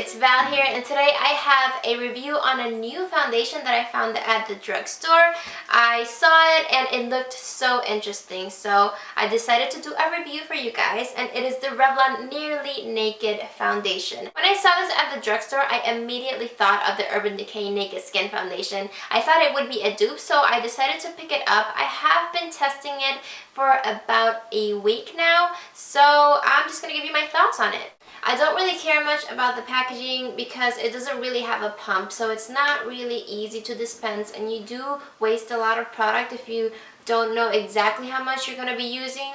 it's Val here, and today I have a review on a new foundation that I found at the drugstore. I saw it and it looked so interesting, so I decided to do a review for you guys, and it is the Revlon Nearly Naked Foundation. When I saw this at the drugstore, I immediately thought of the Urban Decay Naked Skin Foundation. I thought it would be a dupe, so I decided to pick it up. I have been testing it for about a week now, so I'm just going to give you my thoughts on it. I don't really care much about the packaging because it doesn't really have a pump, so it's not really easy to dispense, and you do waste a lot of product if you don't know exactly how much you're going to be using.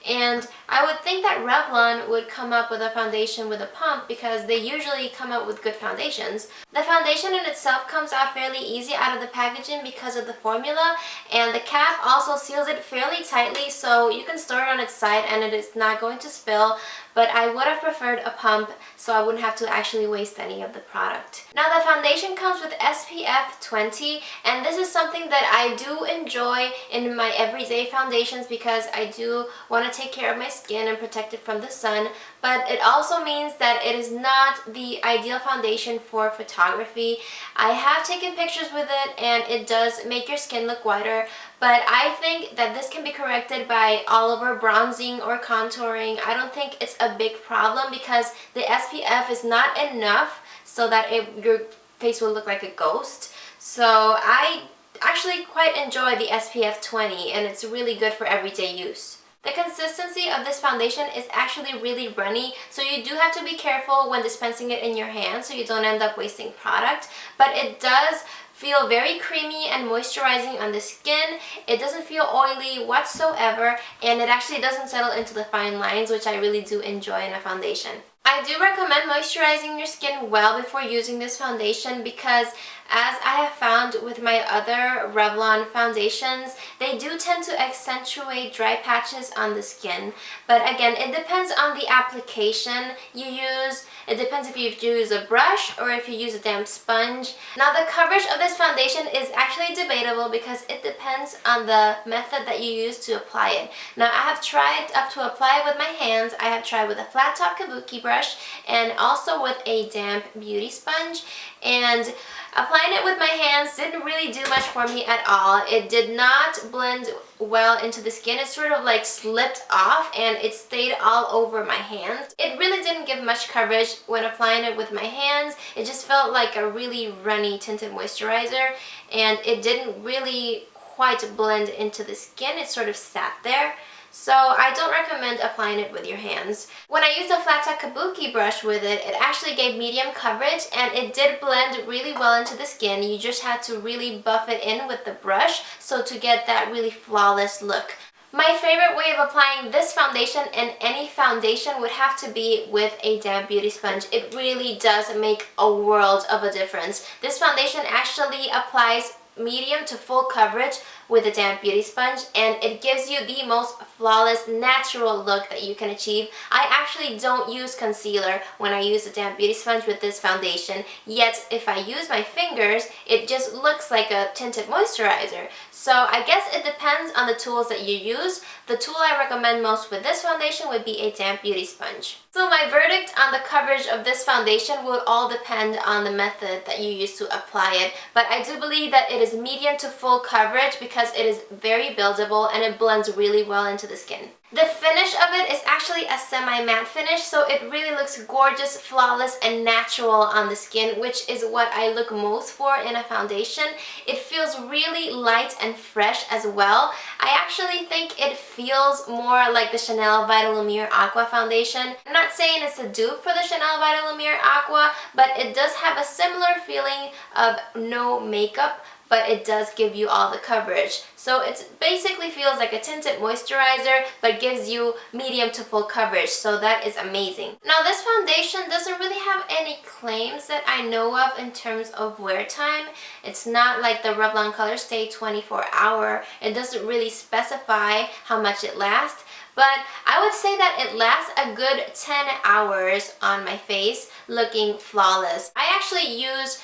And I would think that Revlon would come up with a foundation with a pump because they usually come up with good foundations. The foundation in itself comes out fairly easy out of the packaging because of the formula, and the cap also seals it fairly tightly, so you can store it on its side and it is not going to spill. But I would have preferred a pump so I wouldn't have to actually waste any of the product. Now, the foundation comes with SPF 20, and this is something that I do enjoy in my everyday foundations because I do want to take care of my skin and protect it from the sun, but it also means that it is not the ideal foundation for photography. I have taken pictures with it and it does make your skin look whiter, but I think that this can be corrected by all over bronzing or contouring. I don't think it's a big problem because the SPF is not enough so that your face will look like a ghost. So I actually quite enjoy the SPF 20, and it's really good for everyday use. The consistency of this foundation is actually really runny, so you do have to be careful when dispensing it in your hand so you don't end up wasting product, but it does feel very creamy and moisturizing on the skin. It doesn't feel oily whatsoever, and it actually doesn't settle into the fine lines, which I really do enjoy in a foundation. I do recommend moisturizing your skin well before using this foundation because, as I have found with my other Revlon foundations, they do tend to accentuate dry patches on the skin. But again, it depends on the application you use. It depends if you use a brush or if you use a damp sponge. Now, the coverage of this foundation is actually debatable because it depends on the method that you use to apply it. Now, I have tried to apply it with my hands. I have tried with a flat top kabuki brush and also with a damp beauty sponge, and applying it with my hands didn't really do much for me at all. It did not blend well into the skin. It sort of like slipped off and it stayed all over my hands. It really didn't give much coverage when applying it with my hands. It just felt like a really runny tinted moisturizer, and it didn't really quite blend into the skin. It sort of sat there. So I don't recommend applying it with your hands. When I used a flat top kabuki brush with it, it actually gave medium coverage and it did blend really well into the skin. You just had to really buff it in with the brush so to get that really flawless look. My favorite way of applying this foundation and any foundation would have to be with a damp beauty sponge. It really does make a world of a difference. This foundation actually applies medium to full coverage with a damp beauty sponge, and it gives you the most flawless natural look that you can achieve. I actually don't use concealer when I use a damp beauty sponge with this foundation, yet if I use my fingers it just looks like a tinted moisturizer. So I guess it depends on the tools that you use. The tool I recommend most with this foundation would be a damp beauty sponge. So my verdict on the coverage of this foundation will all depend on the method that you use to apply it, but I do believe that it is medium to full coverage because it is very buildable and it blends really well into the skin. The finish of it is actually a semi-matte finish, so it really looks gorgeous, flawless, and natural on the skin, which is what I look most for in a foundation. It feels really light and fresh as well. I actually think it feels more like the Chanel Vita Lumiere Aqua foundation. I'm not saying it's a dupe for the Chanel Vita Lumiere Aqua, but it does have a similar feeling of no makeup, but it does give you all the coverage. So it basically feels like a tinted moisturizer, but gives you medium to full coverage, so that is amazing. Now, this foundation doesn't really have any claims that I know of in terms of wear time. It's not like the Revlon Colorstay 24-hour. It doesn't really specify how much it lasts, but I would say that it lasts a good 10 hours on my face looking flawless. I actually use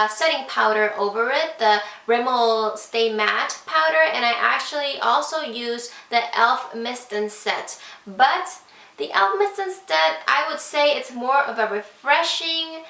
setting powder over it, the Rimmel Stay Matte powder, and I actually also use the e.l.f. Mist and Set. But The e.l.f. mist instead, I would say it's more of a refreshing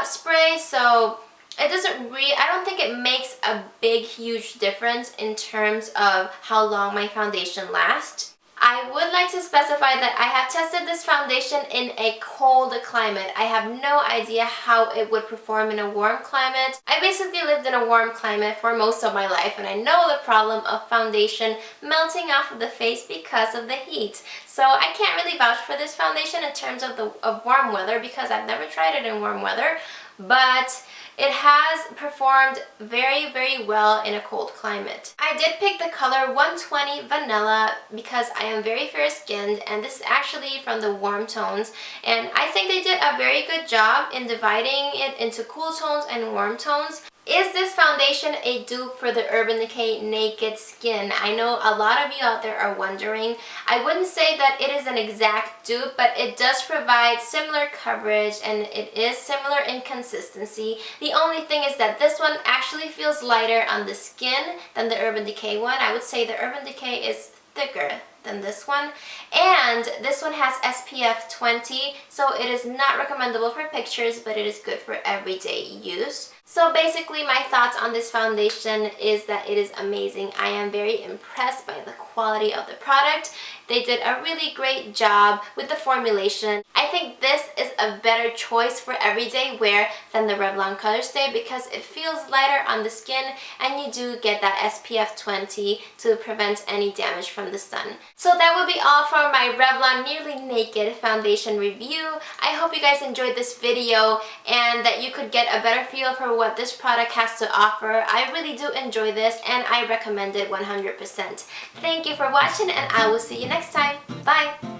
spray, so it doesn't really, I don't think it makes a big huge difference in terms of how long my foundation lasts. I would like to specify that I have tested this foundation in a cold climate. I have no idea how it would perform in a warm climate. I basically lived in a warm climate for most of my life, and I know the problem of foundation melting off of the face because of the heat. So I can't really vouch for this foundation in terms of warm weather because I've never tried it in warm weather, but it has performed very, very well in a cold climate. I did pick the color 120 Vanilla because I am very fair skinned, and this is actually from the warm tones, and I think they did a very good job in dividing it into cool tones and warm tones. Is this foundation a dupe for the Urban Decay Naked Skin? I know a lot of you out there are wondering. I wouldn't say that it is an exact dupe, but it does provide similar coverage and it is similar in consistency. The only thing is that this one actually feels lighter on the skin than the Urban Decay one. I would say the Urban Decay is thicker than this one, and this one has SPF 20, so it is not recommendable for pictures, but it is good for everyday use. So basically my thoughts on this foundation is that it is amazing. I am very impressed by the quality of the product. They did a really great job with the formulation. I think this is a better choice for everyday wear than the Revlon Colorstay because it feels lighter on the skin and you do get that SPF 20 to prevent any damage from the sun. So that will be all for my Revlon Nearly Naked foundation review. I hope you guys enjoyed this video and that you could get a better feel for what this product has to offer. I really do enjoy this and I recommend it 100%. Thank you for watching and I will see you next time. Bye!